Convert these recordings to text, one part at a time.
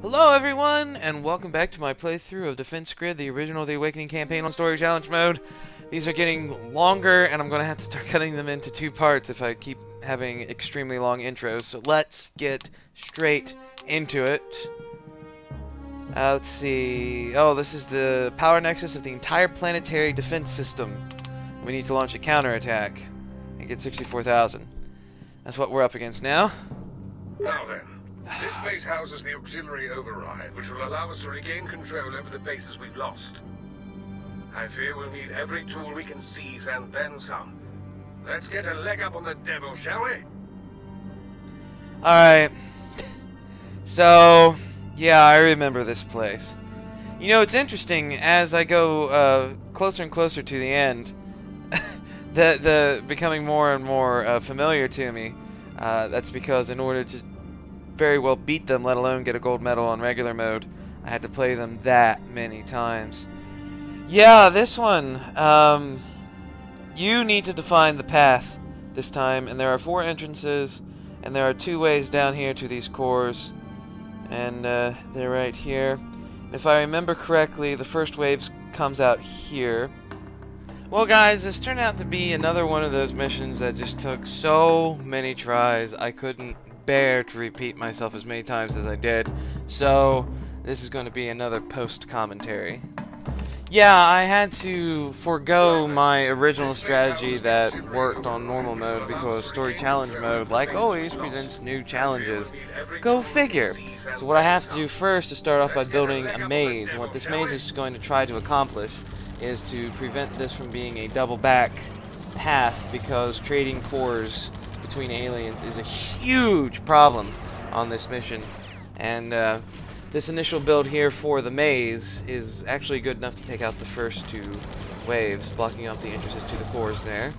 Hello everyone, and welcome back to my playthrough of Defense Grid, the original The Awakening campaign on Story Challenge mode. These are getting longer, and I'm going to have to start cutting them into two parts if I keep having extremely long intros. So let's get straight into it. Let's see. Oh, this is the power nexus of the entire planetary defense system. We need to launch a counterattack and get 64,000. That's what we're up against now. Now then, this base houses the auxiliary override, which will allow us to regain control over the bases we've lost. I fear we'll need every tool we can seize and then some. Let's get a leg up on the devil, shall we? Alright. So, yeah, I remember this place. You know, it's interesting, as I go closer and closer to the end, the becoming more and more familiar to me. That's because in order to very well beat them, let alone get a gold medal on regular mode, I had to play them that many times. Yeah, this one, you need to define the path this time, and there are 4 entrances, and there are 2 ways down here to these cores, and they're right here. If I remember correctly, the first wave comes out here. Well guys, this turned out to be another one of those missions that just took so many tries I couldn't bear to repeat myself as many times as I did, so this is going to be another post-commentary. Yeah, I had to forego my original strategy that worked on normal mode because story challenge mode, like always, presents new challenges. Go figure! So what I have to do first is start off by building a maze, and what this maze is going to try to accomplish is to prevent this from being a double back path, because trading cores between aliens is a huge problem on this mission, and this initial build here for the maze is actually good enough to take out the first 2 waves, blocking off the entrances to the cores there.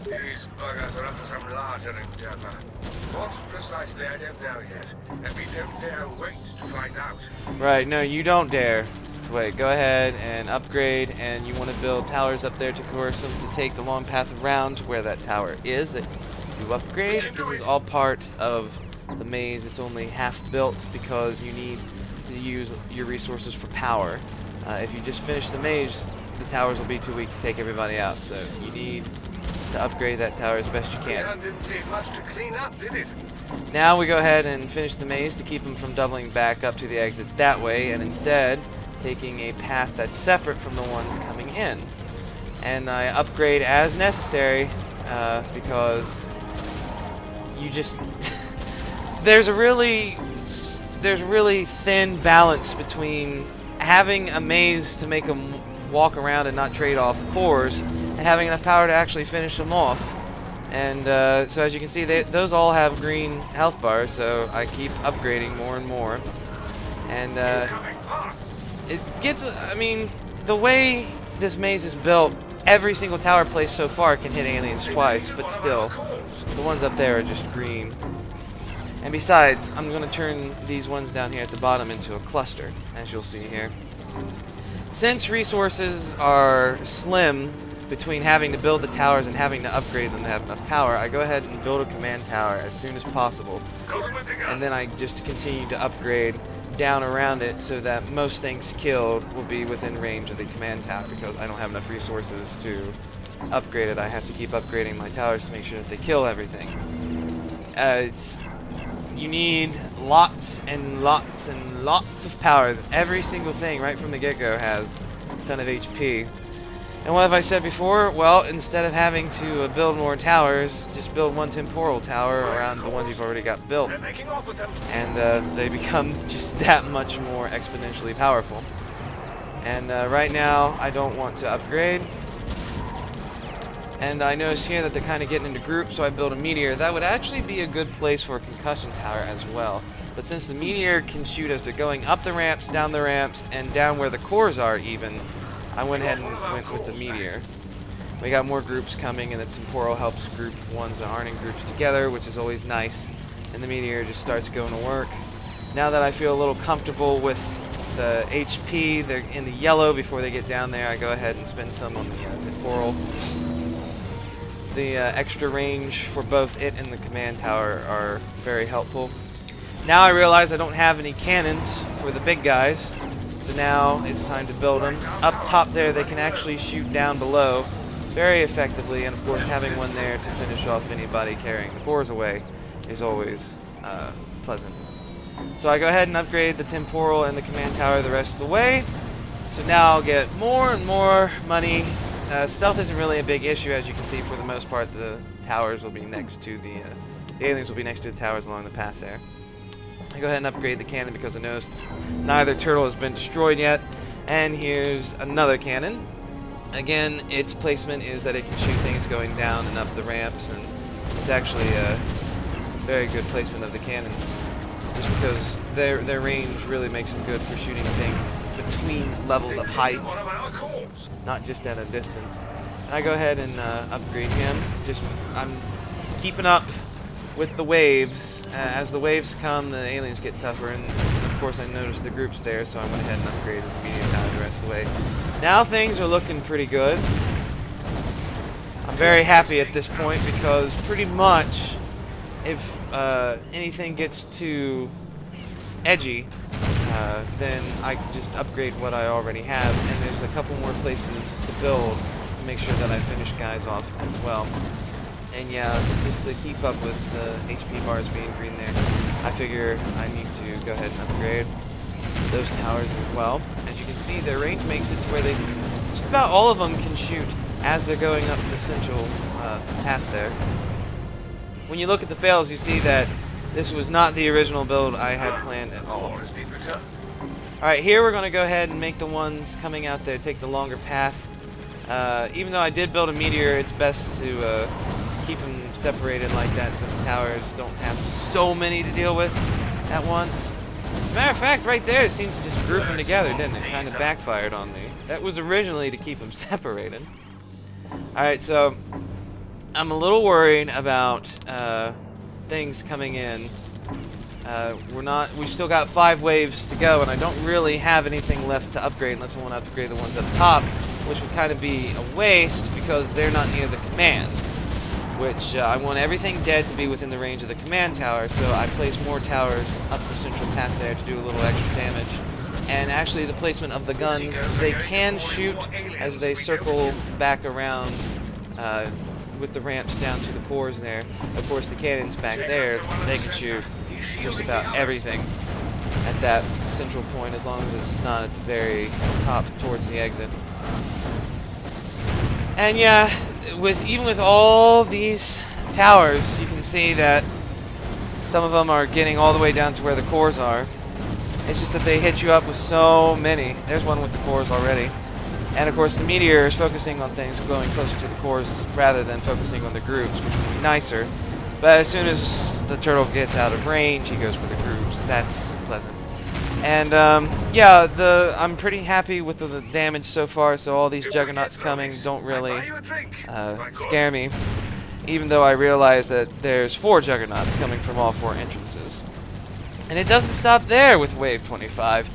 These buggers are up to some larger endeavor. What precisely, I don't know yet, and we don't dare wait to find out. Right, no, you don't dare to wait. Go ahead and upgrade, and you want to build towers up there to coerce them to take the long path around to where that tower is that you upgrade. This is all part of the maze. It's only half built because you need to use your resources for power. If you just finish the maze, the towers will be too weak to take everybody out, so you need to upgrade that tower as best you can. Didn't take much to clean up, did it? Now we go ahead and finish the maze to keep them from doubling back up to the exit that way, and instead taking a path that's separate from the ones coming in. And I upgrade as necessary because you just there's a really thin balance between having a maze to make them walk around and not trade off cores, and having enough power to actually finish them off. And so as you can see, those all have green health bars, so I keep upgrading more and more. And it gets, I mean, the way this maze is built, every single tower placed so far can hit aliens twice, but still, the ones up there are just green. And besides, I'm going to turn these ones down here at the bottom into a cluster, as you'll see here. Since resources are slim between having to build the towers and having to upgrade them to have enough power, I go ahead and build a command tower as soon as possible. And then I just continue to upgrade down around it so that most things killed will be within range of the command tower, because I don't have enough resources to upgrade it. I have to keep upgrading my towers to make sure that they kill everything. You need lots and lots and lots of power. Every single thing right from the get-go has a ton of HP. And what have I said before? Well, instead of having to build more towers, just build one temporal tower around the ones you've already got built. And they become just that much more exponentially powerful. And right now, I don't want to upgrade. And I notice here that they're kind of getting into groups, so I built a meteor. That would actually be a good place for a concussion tower as well. But since the meteor can shoot us to going up the ramps, down the ramps, and down where the cores are even, I went ahead and went with the meteor. We got more groups coming, and the temporal helps group ones that aren't in groups together, which is always nice. And the meteor just starts going to work. Now that I feel a little comfortable with the HP, they're in the yellow before they get down there, I go ahead and spend some on the temporal. The extra range for both it and the command tower are very helpful. Now I realize I don't have any cannons for the big guys, so now it's time to build them. Up top there, they can actually shoot down below very effectively, and of course having one there to finish off anybody carrying the cores away is always pleasant. So I go ahead and upgrade the temporal and the command tower the rest of the way. So now I'll get more and more money. Stealth isn't really a big issue, as you can see. For the most part, the towers will be next to the aliens will be next to the towers along the path there. I go ahead and upgrade the cannon because I noticed neither turtle has been destroyed yet. And here's another cannon. Again, its placement is that it can shoot things going down and up the ramps, and it's actually a very good placement of the cannons, just because their range really makes them good for shooting things between levels of height, not just at a distance. And I go ahead and upgrade him. I'm keeping up with the waves. As the waves come, the aliens get tougher, and of course I noticed the groups there, so I went ahead and upgraded the medium tower the rest of the way. Now things are looking pretty good. I'm very happy at this point because pretty much if anything gets too edgy, then I can just upgrade what I already have, and there's a couple more places to build to make sure that I finish guys off as well. And yeah, just to keep up with the HP bars being green there, I figure I need to go ahead and upgrade those towers as well. As you can see, their range makes it to where they just about all of them can shoot as they're going up the central path there. When you look at the fails, you see that this was not the original build I had planned at all. Alright, here we're going to go ahead and make the ones coming out there take the longer path. Even though I did build a meteor, it's best to keep them separated like that so the towers don't have so many to deal with at once. As a matter of fact, right there, it seems to just group them together, didn't it? Kind of backfired on me. That was originally to keep them separated. Alright, so I'm a little worried about things coming in. We still got 5 waves to go, and I don't really have anything left to upgrade unless I want to upgrade the ones up top, which would kind of be a waste because they're not near the command. Which I want everything dead to be within the range of the command tower, so I place more towers up the central path there to do a little extra damage. And actually the placement of the guns, they can shoot as they circle back around with the ramps down to the cores there. Of course the cannons back there, they can shoot just about everything at that central point as long as it's not at the very top towards the exit. And yeah, even with all these towers, you can see that some of them are getting all the way down to where the cores are. It's just that they hit you up with so many. There's one with the cores already. And of course the meteor is focusing on things going closer to the cores rather than focusing on the groups, which would be nicer. But as soon as the turtle gets out of range, he goes for the groups. That's pleasant. And yeah, I'm pretty happy with the damage so far, so all these juggernauts coming don't really scare me, even though I realize that there's 4 juggernauts coming from all 4 entrances. And it doesn't stop there with wave 25.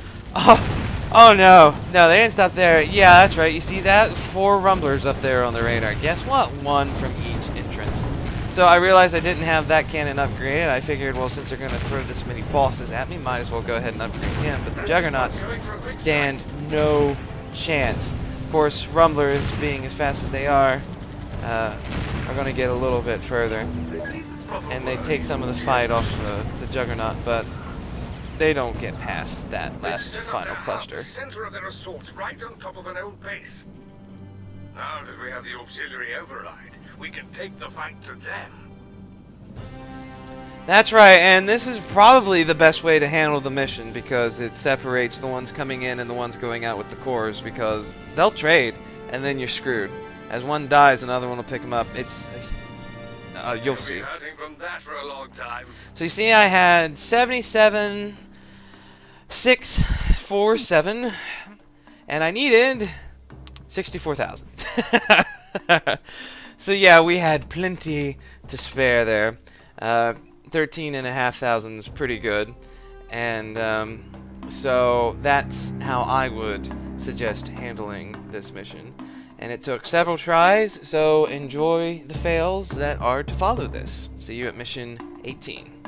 Oh no, they didn't stop there. Yeah, that's right, you see that? 4 rumblers up there on the radar. Guess what? 1 from each entrance. So I realized I didn't have that cannon upgraded. I figured, well, since they're going to throw this many bosses at me, might as well go ahead and upgrade him. But the juggernauts stand no chance. Of course, rumblers, being as fast as they are going to get a little bit further. And they take some of the fight off the juggernaut, but they don't get past that last final cluster. The center of their assault's right on top of an old base. Now that we have the auxiliary override, we can take the fight to them. That's right, and this is probably the best way to handle the mission because it separates the ones coming in and the ones going out with the cores, because they'll trade and then you're screwed. As one dies, another one will pick them up. It's you'll see. From that for a long time. So you see, I had 77, 647, and I needed 64,000. So yeah, we had plenty to spare there. 13,500 is pretty good, and so that's how I would suggest handling this mission. And it took several tries, so enjoy the fails that are to follow this. See you at mission 18.